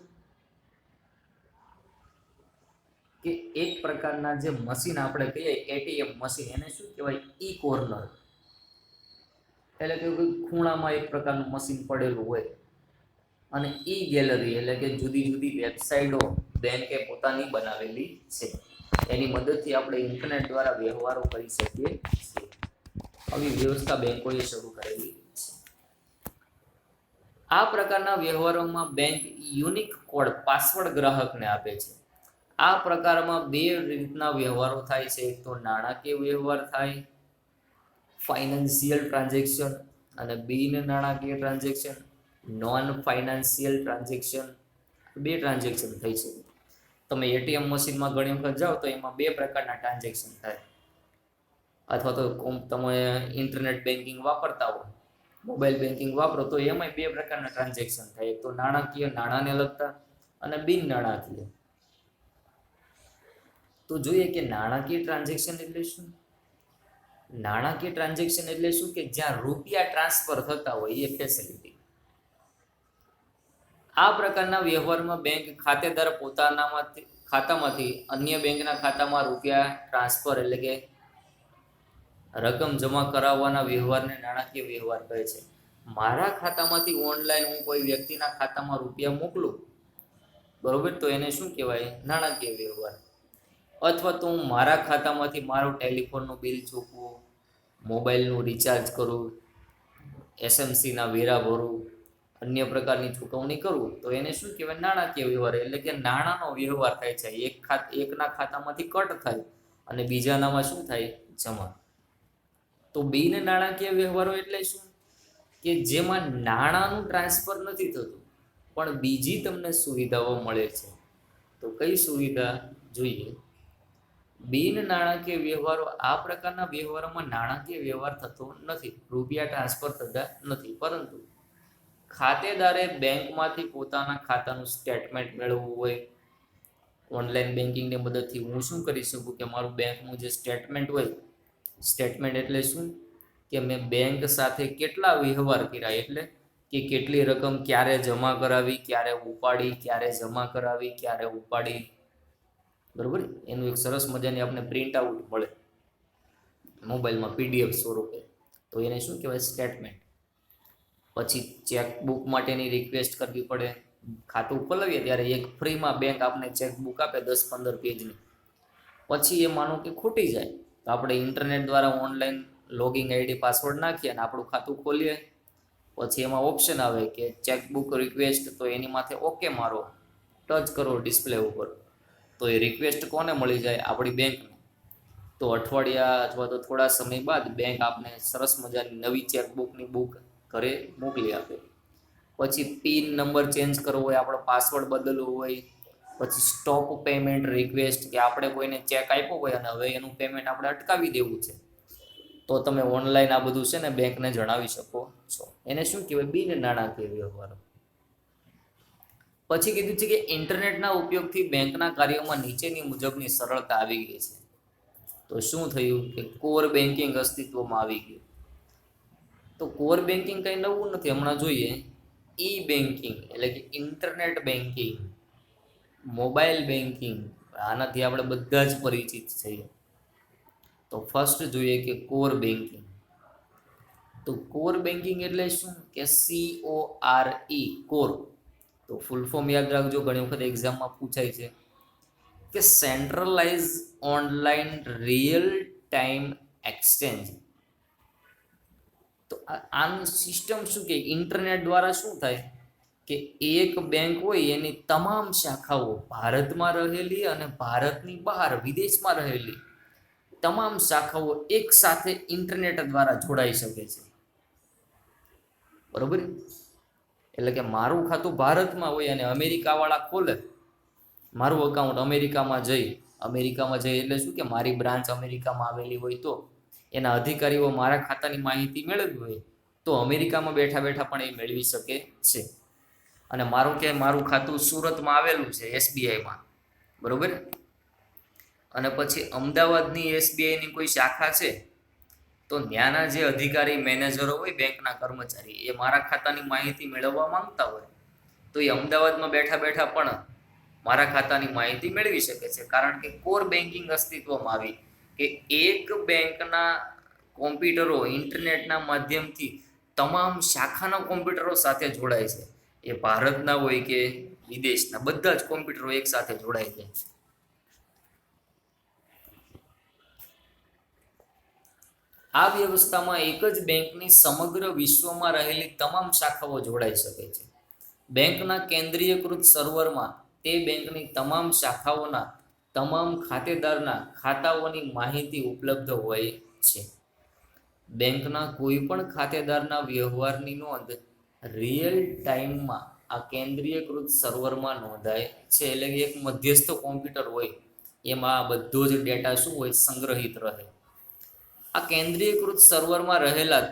કે એક પ્રકારના જે મશીન આપણે કહીએ એટીએમ મશીન, એને શું કહેવાય, ઈ કોર્નર. એટલે કે ખૂણામાં એક પ્રકારનું મશીન પડેલું હોય. અને ઈ ગેલેરી એટલે કે જુદી જુદી વેબસાઇટો બેંકે પોતાની બનાવેલી છે. એની મદદથી આપણે ઇન્ટરનેટ દ્વારા વ્યવહારો કરી શકીએ છીએ. આવી વ્યવસ્થા બેંકોએ શરૂ કરેલી છે. આ પ્રકારના વ્યવહારોમાં બેંક યુનિક કોડ, પાસવર્ડ ગ્રાહકને આપે છે. આ પ્રકારમાં બે રીતના વ્યવહારો થાય છે. એક તો નાણાકીય વ્યવહાર થાય, ફાઇનાન્શિયલ ટ્રાન્ઝેક્શન, અને બિન નાણાકીય ટ્રાન્ઝેક્શન, નોન ફાઇનાન્શિયલ ટ્રાન્ઝેક્શન. બે ટ્રાન્ઝેક્શન થઈ શકે. તમે એટીએમ મશીનમાં ઘણી વખત જાઓ તો એમાં બે પ્રકારના ટ્રાન્ઝેક્શન થાય. અથવા તો તમે ઇન્ટરનેટ બેન્કિંગ વાપરતા હો, મોબાઈલ બેન્કિંગ વાપરો તો એમાં બે પ્રકારના ટ્રાન્ઝેક્શન થાય. એક તો નાણાકીય, નાણાંને લગતા, અને બિન નાણાકીય. તો જોઈએ કે નાણાકીય ટ્રાન્ઝેક્શન એટલે શું. નાણાકીય ટ્રાન્ઝેક્શન એટલે શું કે જ્યાં રૂપિયા ટ્રાન્સફર થતા હોય એ ફેસિલિટી. આ પ્રકારના વ્યવહારમાં બેંક ખાતેદાર પોતાના ખાતામાંથી અન્ય બેંકના ખાતામાં રૂપિયા ટ્રાન્સફર, એટલે કે રકમ જમા કરાવવાના વ્યવહારને નાણાકીય વ્યવહાર કહે છે. મારા ખાતામાંથી ઓનલાઈન હું કોઈ વ્યક્તિના ખાતામાં રૂપિયા મોકલું, બરોબર, તો એને શું કહેવાય? નાણાકીય વ્યવહાર. અથવા તો હું મારા ખાતામાંથી મારું ટેલિફોનનું બિલ ચૂકવું, મોબાઈલનું રિચાર્જ કરું, એસએમસીના વેરા ભરું, અન્ય પ્રકારની ચૂકવણી કરું, તો એને શું કહેવાય? નાણાકીય વ્યવહાર. એટલે કે નાણાંનો વ્યવહાર થાય છે, એકના ખાતામાંથી કટ થાય અને બીજાનામાં શું થાય? જમા. તો બિન નાણાકીય વ્યવહારો એટલે શું? કે જેમાં નાણાંનું ટ્રાન્સફર નથી થતું પણ બીજી તમને સુવિધાઓ મળે છે. તો કઈ સુવિધા જોઈએ? બિન નાણાકીય વ્યવહારો, આ પ્રકારના વ્યવહારોમાં નાણાકીય વ્યવહાર થતો નથી, રૂપિયા ટ્રાન્સફર થતા નથી, પરંતુ ખાતેદારે બેંકમાંથી પોતાના ખાતાનું સ્ટેટમેન્ટ મેળવવું હોય, ઓનલાઈન બેન્કિંગની મદદથી હું શું કરી શકું કે મારું બેંકનું જે સ્ટેટમેન્ટ હોય, સ્ટેટમેન્ટ એટલે શું? કે મેં બેંક સાથે કેટલા વ્યવહાર કર્યા, એટલે કે કેટલી રકમ ક્યારે જમા કરાવી, ક્યારે ઉપાડી, ક્યારે જમા કરાવી, ક્યારે ઉપાડી, બરોબર. એનું એક સરસ મજાની આપણે પ્રિન્ટ આઉટ મળે મોબાઈલમાં પીડીએફ સ્વરૂપે, તો એને શું કહેવાય? સ્ટેટમેન્ટ. પછી ચેકબુક માટેની રિક્વેસ્ટ કરવી પડે. ખાતું ખોલાવીએ ત્યારે એક ફ્રીમાં બેંક આપણે ચેકબુક આપે 10-15 પેજની. પછી એ માનો કે ખૂટી જાય તો આપણે ઇન્ટરનેટ દ્વારા ઓનલાઈન લોગિન આઈડી પાસવર્ડ નાખીએ અને આપણું ખાતું ખોલીએ. પછી એમાં ઓપ્શન આવે કે ચેકબુક રિક્વેસ્ટ, તો એની માથે ઓકે મારો, ટચ કરો ડિસ્પ્લે ઉપર, તો એ રિક્વેસ્ટ કોને મળી જાય? આપણી બેંકને. તો અઠવાડિયા અથવા તો થોડા સમય બાદ બેંક આપને સરસ મજાની નવી ચેકબુકની બુક ઘરે મોકલી આપે. પછી પિન નંબર ચેન્જ કરવો હોય, આપણો પાસવર્ડ બદલવો હોય, પછી સ્ટોપ પેમેન્ટ રિક્વેસ્ટ, કે આપણે કોઈને ચેક આપ્યો હોય અને હવે એનું પેમેન્ટ આપણે અટકાવી દેવું છે, તો તમે ઓનલાઈન આ બધું છે ને બેંકને જણાવી શકો છો. એને શું કહેવાય? બિન નાણાકીય વ્યવહારો. પછી કીધું છે કે ઇન્ટરનેટના ઉપયોગથી બેંકના કાર્યોમાં નીચેની મુજબની સરળતા આવી ગઈ છે. તો શું થયું? કે કોર બેન્કિંગ અસ્તિત્વમાં આવી ગયું. તો કોર બેન્કિંગ કંઈ નવું નથી, હમણાં જોઈએ. ઈ બેન્કિંગ એટલે કે ઇન્ટરનેટ બેન્કિંગ, મોબાઈલ બેન્કિંગ, આનાથી આપણે બધા જ પરિચિત છીએ. તો ફર્સ્ટ જોઈએ કે કોર બેન્કિંગ. તો કોર બેન્કિંગ એટલે શું? કે CORE, કોર. તો ફૂલ ફોર્મ યાદ રાખજો, ઘણી વખત એક્ઝામમાં પૂછાય છે. કે centralise online real time exchange. તો આની સિસ્ટમ શું કે ઇન્ટરનેટ દ્વારા શું થાય? કે એક બેંક હોય એની તમામ શાખાઓ ભારતમાં રહેલી અને ભારતની બહાર વિદેશમાં રહેલી તમામ શાખાઓ એક સાથે ઇન્ટરનેટ દ્વારા જોડાઈ શકે છે, બરોબર. એટલે કે મારું ખાતું ભારતમાં હોય અને અમેરિકાવાળા ખોલે મારું અકાઉન્ટ અમેરિકામાં જઈ એટલે શું? કે મારી બ્રાન્ચ અમેરિકામાં આવેલી હોય તો એના અધિકારીઓ મારા ખાતાની માહિતી મેળવવી હોય તો અમેરિકામાં બેઠા બેઠા પણ એ મેળવી શકે છે. અને મારું ખાતું સુરતમાં આવેલું છે SBIમાં, બરોબર. અને પછી અમદાવાદની SBIની કોઈ શાખા છે તો ત્યાંના જે અધિકારી મેનેજરો હોય, બેંકના કર્મચારી, એ મારા ખાતાની માહિતી મેળવવા માંગતા હોય તો એ અમદાવાદમાં બેઠા બેઠા પણ મારા ખાતાની માહિતી મેળવી શકે છે. કારણ કે કોર બેન્કિંગ અસ્તિત્વમાં આવી કે એક બેંકના કોમ્પ્યુટરો ઇન્ટરનેટના માધ્યમથી તમામ શાખાના કોમ્પ્યુટરો સાથે જોડાય છે. એ ભારતના હોય કે વિદેશના, બધા જ કોમ્પ્યુટરો એક સાથે જોડાય છે. આ વ્યવસ્થામાં એક જ બેંકની સમગ્ર વિશ્વમાં રહેલી તમામ શાખાઓ જોડાઈ શકે છે. બેંકના કેન્દ્રીયકૃત સર્વરમાં તે બેંકની તમામ શાખાઓના તમામ ખાતેદારના ખાતાઓની માહિતી ઉપલબ્ધ હોય છે. બેંકના કોઈ પણ ખાતેદારના વ્યવહારની નોંધ રિયલ ટાઈમમાં આ કેન્દ્રીયકૃત સર્વરમાં નોંધાય છે. એટલે કે એક મધ્યસ્થ કોમ્પ્યુટર હોય એમાં બધો જ ડેટા શું હોય? સંગ્રહિત રહે. આ કેન્દ્રીયકૃત સર્વરમાં રહેલા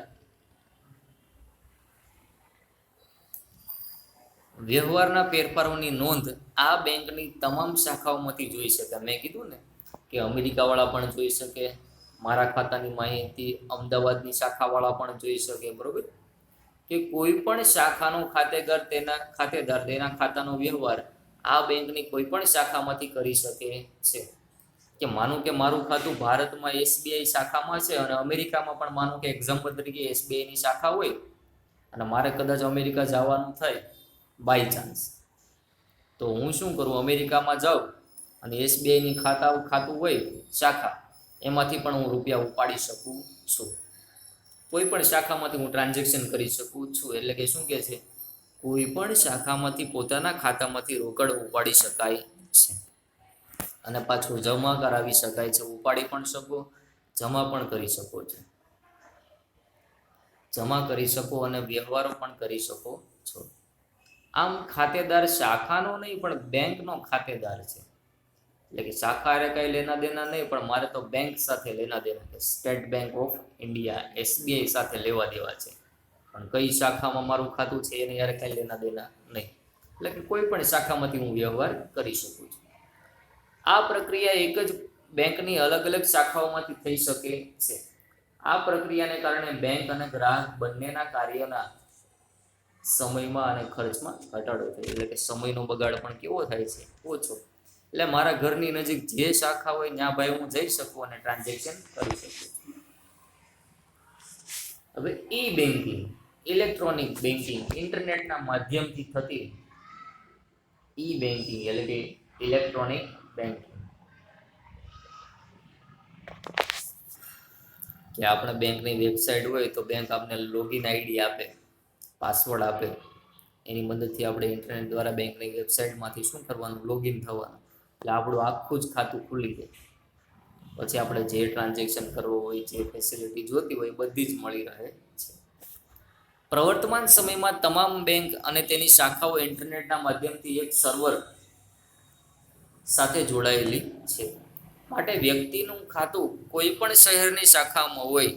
વ્યવહારના ફેરફારોની નોંધ આ બેંકની તમામ શાખાઓમાંથી જોઈ શકે. મેં કીધું ને કે અમેરિકાવાળા પણ જોઈ શકે, મારા ખાતાની માહિતી અમદાવાદની શાખાવાળા પણ જોઈ શકે, બરોબર. કે કોઈ પણ શાખાનો ખાતેદાર તેના ખાતાનો વ્યવહાર આ બેંકની કોઈ પણ શાખામાંથી કરી શકે છે. કે માનું કે મારું ખાતું ભારતમાં SBI શાખામાં છે અને અમેરિકામાં પણ માનું કે એક્ઝામ્પલ તરીકે SBIની શાખા હોય અને મારે કદાચ અમેરિકા જવાનું થાય બાય ચાન્સ, તો હું શું કરું, અમેરિકામાં જાઉં અને એસબીઆઈની ખાતું હોય શાખા, એમાંથી પણ હું રૂપિયા ઉપાડી શકું છું. કોઈ પણ શાખામાંથી હું ટ્રાન્ઝેક્શન કરી શકું છું. એટલે કે શું કહે છે, કોઈ પણ શાખામાંથી પોતાના ખાતામાંથી રોકડ ઉપાડી શકાય છે અને પાછું જમા કરાવી શકાય છે. ઉપાડી પણ શકો, જમા પણ કરી શકો છો, જમા કરી શકો અને વ્યવહારો પણ કરી શકો છો. આમ ખાતેદાર શાખાનો નહીં પણ બેંકનો ખાતેદાર છે. એટલે કે શાખા કંઈ લેના દેના નહીં, પણ મારે તો બેંક સાથે લેના દેના છે. State bank of India SBI સાથે લેવા દેવા છે, પણ કઈ શાખામાં મારું ખાતું છે એને યાર કંઈ લેના દેના નહીં. એટલે કે કોઈ પણ શાખામાંથી હું વ્યવહાર કરી શકું છું. આ પ્રક્રિયા એક જ બેંકની અલગ અલગ શાખાઓમાંથી થઈ શકે છે. આ પ્રક્રિયાને કારણે બેંક અને ગ્રાહક બંનેના કાર્યના સમયમાં અને ખર્ચમાં ઘટાડો થાય. એટલે કે સમયનો બગાડ પણ કેવો થાય છે, ઓછો. એટલે મારા ઘરની નજીક જે શાખા હોય ત્યાં ભાઈ હું જઈ શકું અને ટ્રાન્ઝેક્શન કરી શકું. હવે ઈ બેન્કિંગ, ઇલેક્ટ્રોનિક બેન્કિંગ, ઇન્ટરનેટના માધ્યમથી થતી ઈ બેન્કિંગ એટલે કે ઇલેક્ટ્રોનિક બેન્કિંગ, કે આપણે બેંકની વેબસાઇટ હોય તો બેંક આપણે લોગિન આઈડી આપે, પાસવર્ડ આપે, એની મદદથી આપણે ઇન્ટરનેટ દ્વારા બેંકની વેબસાઇટમાંથી શું કરવાનું, લોગિન થવાનું. એટલે આપણું આખું જ ખાતું ખુલી જાય. પછી આપણે જે ટ્રાન્ઝેક્શન કરવો હોય, જે ફેસિલિટી જોતી હોય બધી જ મળી રહે છે. પ્રવર્તમાન સમયમાં તમામ બેંક અને તેની શાખાઓ ઇન્ટરનેટના માધ્યમથી એક સર્વર સાથે જોડાયેલી છે. માટે વ્યક્તિનું ખાતું કોઈ પણ શહેરની શાખામાં હોય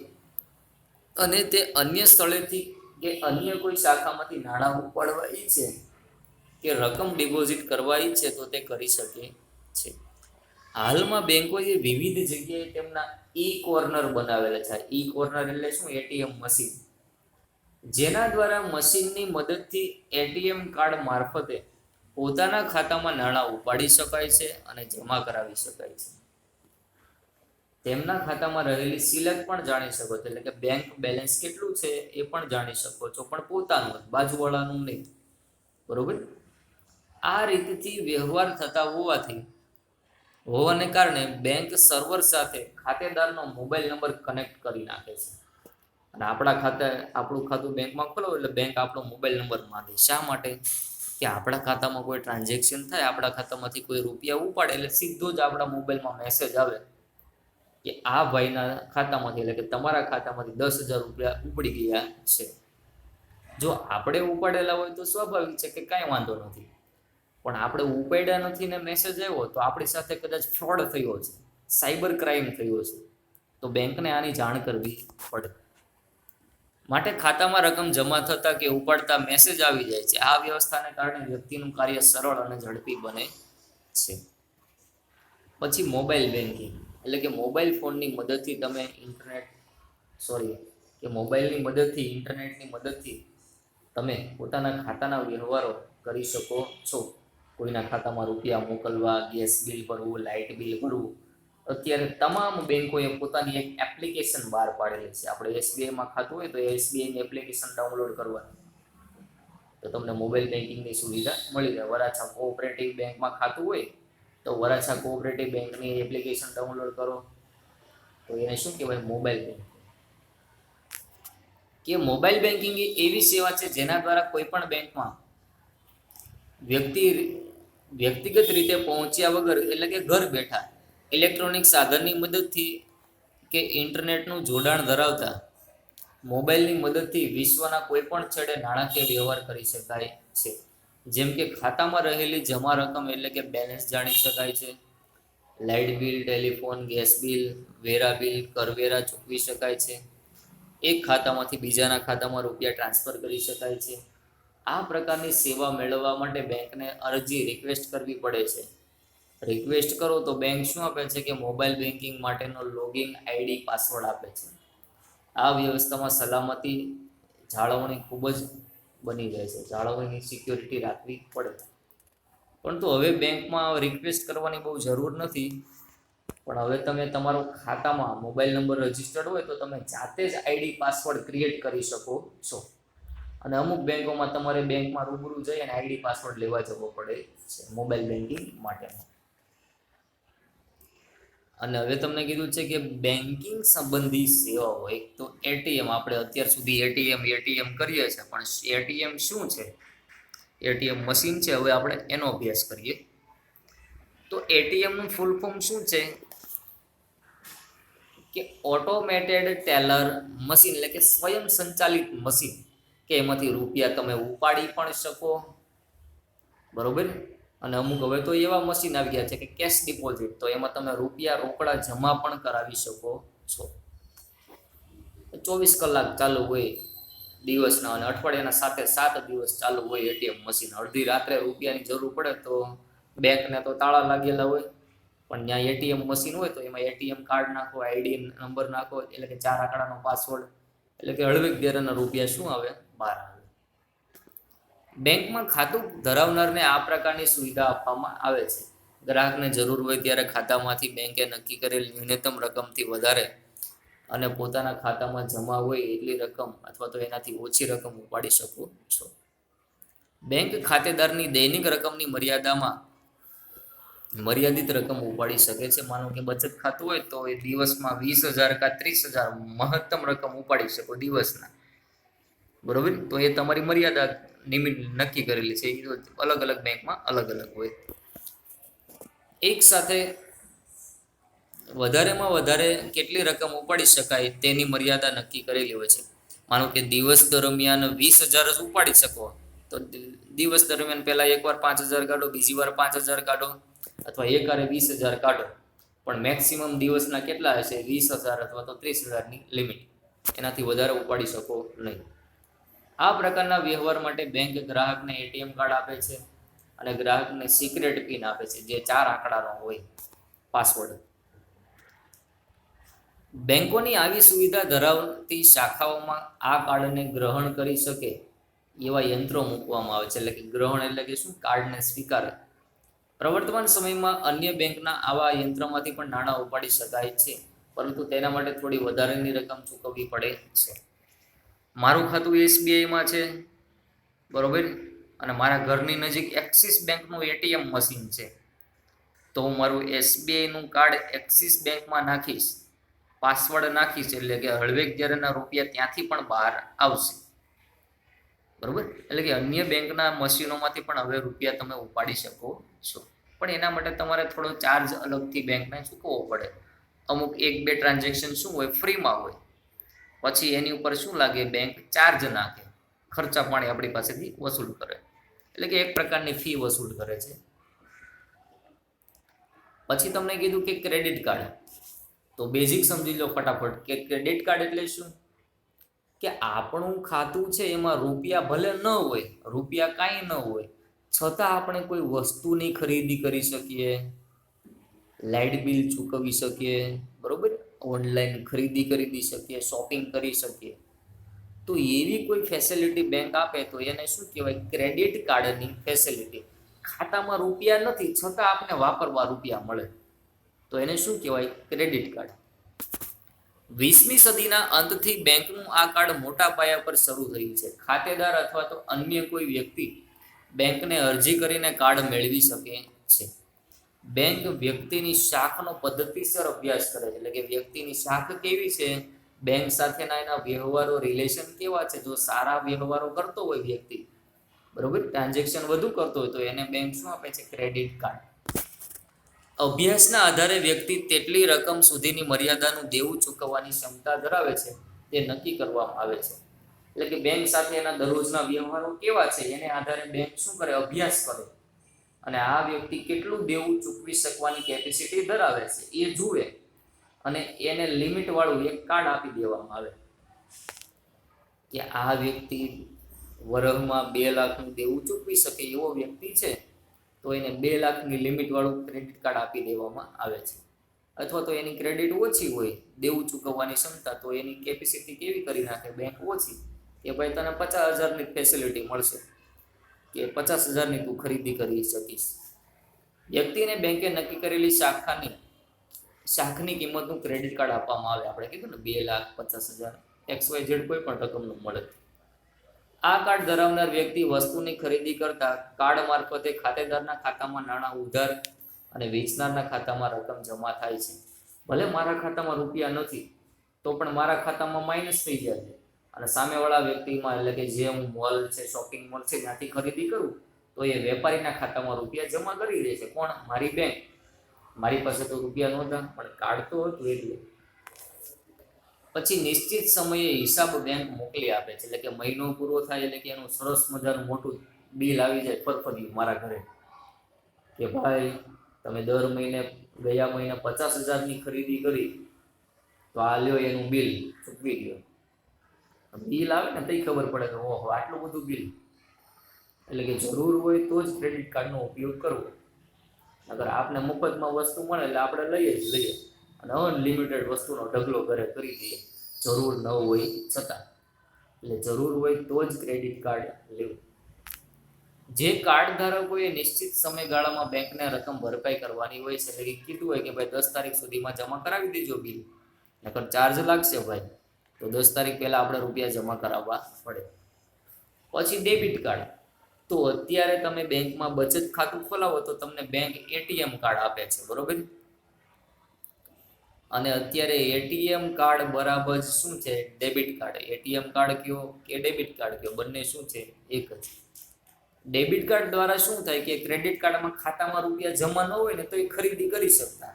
અને તે અન્ય સ્થળેથી કે અન્ય કોઈ શાખામાંથી નાણાં ઉપાડવા ઈચ્છે કે રકમ ડિપોઝિટ કરવા ઈચ્છે તો તે કરી શકે છે. હાલમાં બેંકોએ વિવિધ જગ્યાએ તેમના ઈ કોર્નર બનાવેલા છે. ઈ કોર્નર એટલે શું, એટીએમ મશીન, જેના દ્વારા મશીનની મદદથી એટીએમ કાર્ડ મારફતે પોતાના ખાતામાં નાણાં ઉપાડી શકાય છે અને જમા કરાવી શકાય છે. તેમના ખાતામાં રહેલી સિલક પણ જાણી શકો છો. એટલે કે બેંક બેલેન્સ કેટલું છે એ પણ જાણી શકો છો, પણ પોતાનું, બાજુવાળાનું નહીં. બરોબર. આ રીતથી વ્યવહાર થતા હોવાને કારણે બેંક સર્વર સાથે ખાતેદારનો મોબાઈલ નંબર કનેક્ટ કરી નાખે છે. અને આપણું ખાતું બેંકમાં ખોલો એટલે બેંક આપણો મોબાઈલ નંબર માંગે. શા માટે? કે આપણા ખાતામાં કોઈ ટ્રાન્ઝેક્શન થાય, આપણા ખાતામાંથી કોઈ રૂપિયા ઉપાડે એટલે સીધો જ આપણા મોબાઈલમાં મેસેજ આવે કે આ ભાઈના ખાતામાંથી, એટલે કે તમારા ખાતામાંથી 10,000 રૂપિયા ઉપડી ગયા છે. જો આપણે ઉપાડેલા હોય તો સ્વાભાવિક છે કે કાંઈ વાંધો નથી, પણ આપણે ઉપાડ્યા નથી ને મેસેજ આવ્યો તો આપણી સાથે કદાચ ફ્રોડ થયો છે, સાયબર ક્રાઇમ થયો છે, તો બેંકને આની જાણ કરવી પડે. માટે ખાતામાં રકમ જમા થતાં કે ઉપાડતા મેસેજ આવી જાય છે. આ વ્યવસ્થાને કારણે વ્યક્તિનું કાર્ય સરળ અને ઝડપી બને છે. પછી મોબાઈલ બેન્કિંગ, એટલે કે મોબાઈલ ફોનની મદદથી તમે મોબાઈલની મદદથી, ઇન્ટરનેટની મદદથી તમે પોતાના ખાતાના વ્યવહારો કરી શકો છો. કોઈના ખાતામાં રૂપિયા મોકલવા, ગેસ બિલ ભરવું, લાઇટ બિલ ભરવું. અત્યારે તમામ બેંકોએ પોતાની એક એપ્લિકેશન બહાર પાડેલી છે. આપણે એસબીઆઈમાં ખાતું હોય તો એસબીઆઈની એપ્લિકેશન ડાઉનલોડ કરવાની, તો તમને મોબાઈલ બેન્કિંગની સુવિધા મળી જાય. વરાછા કોઓપરેટિવ બેંકમાં ખાતું હોય તો વરાછા કોઓપરેટિવ બેંકની એપ્લિકેશન ડાઉનલોડ કરો તો એને શું કહેવાય, મોબાઈલ બેંકિંગ. કે મોબાઈલ બેન્કિંગ એ એવી સેવા છે જેના દ્વારા કોઈ પણ બેંકમાં વ્યક્તિગત રીતે પહોંચ્યા વગર, એટલે કે ઘર બેઠા ઇલેક્ટ્રોનિક સાધનની મદદથી કે ઇન્ટરનેટનું જોડાણ ધરાવતા મોબાઈલની મદદથી વિશ્વના કોઈ પણ છેડે નાણાકીય વ્યવહાર કરી શકાય છે. જેમ કે ખાતામાં રહેલી જમા રકમ એટલે કે બેલેન્સ જાણી શકાય છે, light bill, telephone, gas bill, વેરા બિલ, કરવેરા ચૂકવી શકાય છે, એક ખાતામાંથી બીજાના ખાતામાં રૂપિયા ટ્રાન્સફર કરી શકાય છે. આ પ્રકારની સેવા મેળવવા માટે બેંકને રિક્વેસ્ટ કરવી પડે છે. રિક્વેસ્ટ કરો તો બેંક શું આપે છે કે મોબાઈલ બેન્કિંગ માટેનો લોગિન આઈડી, પાસવર્ડ આપે છે. આ વ્યવસ્થામાં સલામતી જાળવણી ખૂબ જ બની જાય છે. જાળવણીની સિક્યોરિટી રાખવી પડે. પરંતુ હવે બેંકમાં રિક્વેસ્ટ કરવાની બહુ જરૂર નથી, પણ હવે તમે તમારો ખાતામાં મોબાઈલ નંબર રજિસ્ટર્ડ હોય તો તમે જાતે જ આઈડી, પાસવર્ડ ક્રિએટ કરી શકો છો. અને અમુક બેંકોમાં તમારે બેંકમાં રૂબરૂ જઈ અને આઈડી પાસવર્ડ લેવા જવો પડે છે મોબાઈલ બેન્કિંગ માટેનો. અને હવે તમને કીધું છે કે બેન્કિંગ સંબંધી સેવાઓ, એક તો એટીએમ, આપણે અત્યાર સુધી એટીએમ કરીએ છીએ, પણ એટીએમ શું છે, એટીએમ મશીન છે, હવે આપણે એનો અભ્યાસ કરીએ. તો એટીએમનું ફૂલ ફોર્મ શું છે કે ઓટોમેટેડ ટેલર મશીન, એટલે કે સ્વયં સંચાલિત મશીન, કે એમાંથી રૂપિયા તમે ઉપાડી પણ શકો, બરોબર. અને અમુક હવે તો એવા મશીન આવી ગયા છે કે કેશ ડિપોઝિટ, તો એમાં તમે રૂપિયા રોકડા જમા પણ કરાવી શકો છો. 24 કલાક ચાલુ હોય દિવસના, અને અઠવાડિયાના 7 દિવસ ચાલુ હોય એટીએમ મશીન. અડધી રાત્રે રૂપિયાની જરૂર પડે તો બેંકને તો તાળા લાગેલા હોય, પણ ત્યાં એટીએમ મશીન હોય તો એમાં એટીએમ કાર્ડ નાખો, આઈડી નંબર નાખો, એટલે કે 4 આંકડાનો પાસવર્ડ, એટલે કે હળવેક દેરના રૂપિયા શું આવે, બહાર આવે. બેંકમાં ખાતું ધરાવનારને આ પ્રકારની સુવિધા આપવામાં આવે છે. ગ્રાહકને જરૂર હોય ત્યારે ખાતામાંથી બેંકે નક્કી કરેલ ન્યૂનતમ રકમથી વધારે અને પોતાના ખાતામાં જમા હોય એટલી રકમ અથવા તો એનાથી ઓછી રકમ ઉપાડી શકો છો. બેંક ખાતેદારની દૈનિક રકમની મર્યાદામાં મર્યાદિત રકમ ઉપાડી શકે છે. માનો કે બચત ખાતું હોય તો એ દિવસમાં 20,000 કા 30,000 મહત્તમ રકમ ઉપાડી શકો દિવસના, બરોબર. તો એ તમારી મર્યાદા લિમિટ નક્કી કરેલી છે, એ અલગ અલગ બેંકમાં અલગ અલગ હોય. એક સાથે વધારેમાં વધારે કેટલી રકમ ઉપાડી શકાય તેની મર્યાદા નક્કી કરેલી હોય છે. માનો કે દિવસ દરમિયાન 20,000 જ ઉપાડી શકો, તો દિવસ દરમિયાન પહેલાં એકવાર 5,000 કાઢો, બીજી વાર 5,000 કાઢો, અથવા એકવારે 20,000 કાઢો, પણ મેક્સિમમ દિવસના કેટલા હશે, 20,000 અથવા તો 30,000ની લિમિટ, એનાથી વધારે ઉપાડી શકો નહીં. આ પ્રકારના વ્યવહાર માટે બેંક ગ્રાહકને એટીએમ કાર્ડ આપે છે અને ગ્રાહકને સિક્રેટ પિન આપે છે, જે 4 આંકડાનો હોય પાસવર્ડ. બેંકોની આવી સુવિધા ધરાવતી શાખાઓમાં આ કાર્ડને ગ્રહણ કરી શકે એવા યંત્રો મૂકવામાં આવે છે. એટલે કે ગ્રહણ એટલે કે શું, કાર્ડને સ્વીકારે. પ્રવર્તમાન સમયમાં અન્ય બેંકના આવા યંત્રમાંથી પણ નાણાં ઉપાડી શકાય છે, પરંતુ તેના માટે થોડી વધારેની રકમ ચૂકવવી પડે છે. મારું ખાતું એસબીઆઈમાં છે, બરોબર, અને મારા ઘરની નજીક એક્સિસ બેંકનું એટીએમ મશીન છે, તો હું મારું એસબીઆઈનું કાર્ડ એક્સિસ બેંકમાં નાખીશ, પાસવર્ડ નાખીશ, એટલે કે હળવેક દેરના રૂપિયા ત્યાંથી પણ બહાર આવશે, બરોબર. એટલે કે અન્ય બેંકના મશીનોમાંથી પણ હવે રૂપિયા તમે ઉપાડી શકો છો, પણ એના માટે તમારે થોડો ચાર્જ અલગથી બેંકને ચૂકવવો પડે. અમુક 1-2 ટ્રાન્ઝેક્શન શું હોય, ફ્રીમાં હોય, પછી એની ઉપર શું લાગે, બેંક ચાર્જ નાખે, ખર્ચા પાણી આપણી પાસેથી વસૂલ કરે, એટલે કે એક પ્રકારની ફી વસૂલ કરે છે. પછી તમને કીધું કે ક્રેડિટ કાર્ડ, તો બેઝિક સમજી લો ફટાફટ કે ક્રેડિટ કાર્ડ એટલે શું, કે આપણું ખાતું છે એમાં રૂપિયા ભલે ન હોય, રૂપિયા કાંઈ ન હોય, છતાં આપણે કોઈ વસ્તુની ખરીદી કરી શકીએ, લાઇટ બિલ ચૂકવી શકીએ, બરોબર, ઓનલાઈન ખરીદી કરી શકીએ, શોપિંગ કરી શકીએ. તો એવી કોઈ ફેસિલિટી બેંક આપે તો એને શું કહેવાય, ક્રેડિટ કાર્ડની ફેસિલિટી. ખાતામાં રૂપિયા નથી છતાં આપણે વાપરવા રૂપિયા મળે, તો એને શું કહેવાય, ક્રેડિટ કાર્ડ. 20મી સદીના અંતથી બેંકનું આ કાર્ડ મોટા પાયા પર શરૂ થયું છે. ખાતેદાર અથવા તો અન્ય કોઈ વ્યક્તિ બેંકને અરજી કરીને કાર્ડ મેળવી શકે છે. બેંક વ્યક્તિની શાખનો પદ્ધતિસર અભ્યાસ કરે છે, એટલે કે વ્યક્તિની શાખ કેવી છે, બેંક સાથેના એના વ્યવહારો, રિલેશન કેવા છે. જો સારા વ્યવહારો કરતો હોય વ્યક્તિ, બરોબર, ટ્રાન્ઝેક્શન વધુ કરતો હોય, તો એને બેંક શું આપે છે, ક્રેડિટ કાર્ડ. અભ્યાસના આધારે વ્યક્તિ તેટલી રકમ સુધીની મર્યાદાનું દેવું ચૂકવવાની ક્ષમતા ધરાવે છે તે નક્કી કરવામાં આવે છે. એટલે કે બેંક સાથે એના દરરોજના વ્યવહારો કેવા છે એને આધારે બેંક શું કરે, અભ્યાસ કરે, અને આ વ્યક્તિ કેટલું દેવું ચૂકવી શકવાની કેપેસિટી ધરાવે છે એ જુએ, અને એને લિમિટવાળું એક કાર્ડ આપી દેવામાં આવે કે આ વ્યક્તિ વર્ષમાં 2 લાખનું દેવું ચૂકવી શકે એવો વ્યક્તિ છે, તો એને 2 લાખની લિમિટવાળું ક્રેડિટ કાર્ડ આપી દેવામાં આવે છે. અથવા તો એની ક્રેડિટ ઓછી હોય, દેવું ચૂકવવાની ક્ષમતા, તો એની કેપેસિટી કેવી કરી નાખે બેંક, ઓછી, કે ભાઈ તને 50,000ની ફેસિલિટી મળશે, કે 50,000ની તું ખરીદી કરી શકીશ. વ્યક્તિને બેંકે નક્કી કરેલી શાખની કિંમતનું ક્રેડિટ કાર્ડ આપવામાં આવે. આપણે કીધું ને 2 લાખ, 50,000, XYZ કોઈ પણ રકમનું મળે. આ કાર્ડ ધરાવનાર વ્યક્તિ વસ્તુની ખરીદી કરતા કાર્ડ મારફતે ખાતેદારના ખાતામાં નાણાં ઉધાર અને વેચનારના ખાતામાં રકમ જમા થાય છે. ભલે મારા ખાતામાં રૂપિયા નથી તો પણ મારા ખાતામાં માઇનસ થઈ જાય છે, અને સામેવાળા વ્યક્તિમાં એટલે કે જે હું મોલ છે, શોપિંગ મોલ છે, ત્યાંથી ખરીદી કરું તો એ વેપારીના ખાતામાં રૂપિયા જમા કરી દે છે. કોણ? મારી બેંક. મારી પાસે તો રૂપિયા નહોતા પણ કાર્ડ તો હતું એટલે. પછી નિશ્ચિત સમયે હિસાબ બેંક મોકલી આપે છે, એટલે કે મહિનો પૂરો થાય એટલે કે એનું સરસ મજાનું મોટું બિલ આવી જાય ફરફર્યું મારા ઘરે કે ભાઈ તમે દર મહિને ગયા મહિને 50,000ની ખરીદી કરી તો આ લ્યો એનું બિલ ચૂકવી દો. બિલ આવે ને તઈ ખબર પડે કે ઓહો આટલું બધું બિલ. એટલે કે જરૂર હોય તો જ ક્રેડિટ કાર્ડનો ઉપયોગ કરવો. અગર આપને મફતમાં વસ્તુ મળે એટલે આપણે લઈએ જ લઈએ અને અનલિમિટેડ વસ્તુનો ઢગલો ઘરે કરી દઈએ જરૂર ન હોય છતાં. એટલે જરૂર હોય તો જ ક્રેડિટ કાર્ડ લેવું. જે કાર્ડ ધારકોએ નિશ્ચિત સમયગાળામાં બેંકને રકમ ભરપાઈ કરવાની હોય છે, એટલે કે કીધું હોય કે ભાઈ 10 તારીખ સુધીમાં જમા કરાવી દેજો બિલ, નકર ચાર્જ લાગશે ભાઈ, તો 10 તારીખ પહેલાં આપણે રૂપિયા જમા કરાવવા પડે. પછી ડેબિટ કાર્ડ. તો અત્યારે તમે બેંકમાં બચત ખાતું ખોલાવો તો તમને બેંક એટીએમ કાર્ડ આપે છે, બરોબર? અને અત્યારે એટીએમ કાર્ડ બરાબર શું છે? Debit card. એટીએમ કાર્ડ કયો કે ડેબિટ કાર્ડ કયો, બંને શું છે? એક જ. ડેબિટ કાર્ડ દ્વારા શું થાય કે ક્રેડિટ કાર્ડમાં ખાતામાં રૂપિયા જમા ન હોય ને તો એ ખરીદી કરી શકતા,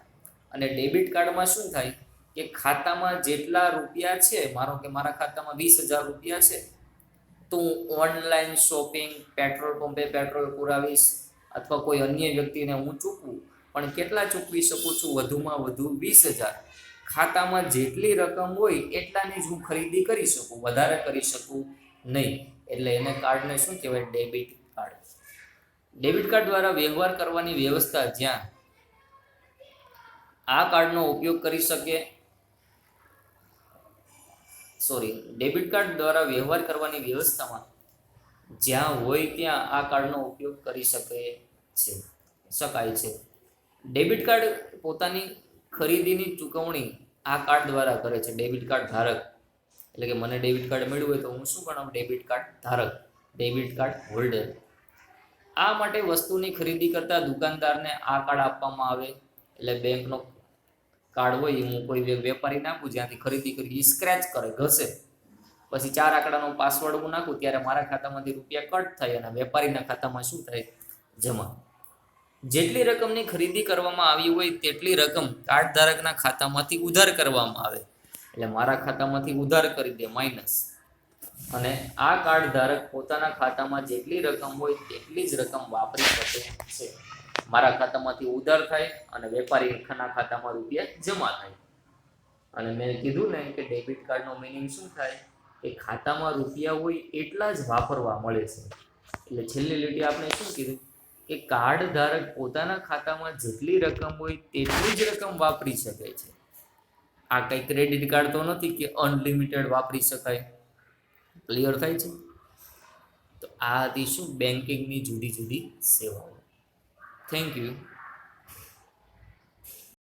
અને ડેબિટ કાર્ડમાં શું થાય કે ખાતામાં જેટલા રૂપિયા છે, મારો કે મારા ખાતામાં 20,000 રૂપિયા છે, તો હું ઓનલાઈન શોપિંગ, પેટ્રોલ પંપે પેટ્રોલ પુરાવીશ અથવા કોઈ અન્ય વ્યક્તિને હું ચૂકવું, પણ કેટલા ચૂકવી શકું છું? વધુમાં વધુ 20,000. ખાતામાં જેટલી રકમ હોય એટલાની જ હું ખરીદી કરી શકું, વધારે કરી શકું નહીં. એટલે એને કાર્ડને શું કહેવાય? Debit card. ડેબિટ કાર્ડ દ્વારા વ્યવહાર કરવાની વ્યવસ્થા. જ્યાં આ કાર્ડનો ઉપયોગ કરી શકે ડેબિટ કાર્ડ દ્વારા વ્યવહાર કરવાની વ્યવસ્થામાં જ્યાં હોય ત્યાં આ કાર્ડનો ઉપયોગ કરી શકાય છે. ડેબિટ કાર્ડ પોતાની ખરીદીની ચૂકવણી આ કાર્ડ દ્વારા કરે છે. ડેબિટ કાર્ડ ધારક, એટલે કે મને ડેબિટ કાર્ડ મળ્યું હોય તો હું શું ગણાવું? ડેબિટ કાર્ડ ધારક, ડેબિટ કાર્ડ હોલ્ડર. આ માટે વસ્તુની ખરીદી કરતા દુકાનદારને આ કાર્ડ આપવામાં આવે. એટલે બેંકનો કાર્ડ હોય એ હું કોઈ વેપારીને આપું જ્યાંથી ખરીદી કરી, એ સ્ક્રેચ કરે, ઘસે, પછી 4 આંકડાનો પાસવર્ડ હું નાખું ત્યારે મારા ખાતામાંથી રૂપિયા કટ થાય અને વેપારીના ખાતામાં શું થાય? જમા. જેટલી રકમની ખરીદી કરવામાં આવી હોય તેટલી રકમ કાર્ડ ધારકના ખાતામાંથી ઉધાર કરવામાં આવે. એટલે મારા ખાતામાંથી ઉધાર કરી દે, માઇનસ. અને આ કાર્ડ ધારક પોતાના ખાતામાં જેટલી રકમ હોય તેટલી જ રકમ વાપરી શકે છે. મારા ખાતામાંથી ઉધાર થાય અને વેપારીના ખાતામાં રૂપિયા જમા થાય. અને મેં કીધું ને કે ડેબિટ કાર્ડનો મિનિંગ શું થાય? કે ખાતામાં રૂપિયા હોય એટલા જ વાપરવા મળે છે. એટલે છેલ્લી લીટી આપણે શું કીધું કે કાર્ડ ધારક પોતાના ખાતામાં જેટલી રકમ હોય તેટલી જ રકમ વાપરી શકે છે. આ કંઈ ક્રેડિટ કાર્ડ તો નથી કે અનલિમિટેડ વાપરી શકાય. ક્લિયર થાય છે? તો આ હતી શું? બેન્કિંગની જુદી જુદી સેવાઓ. Thank you.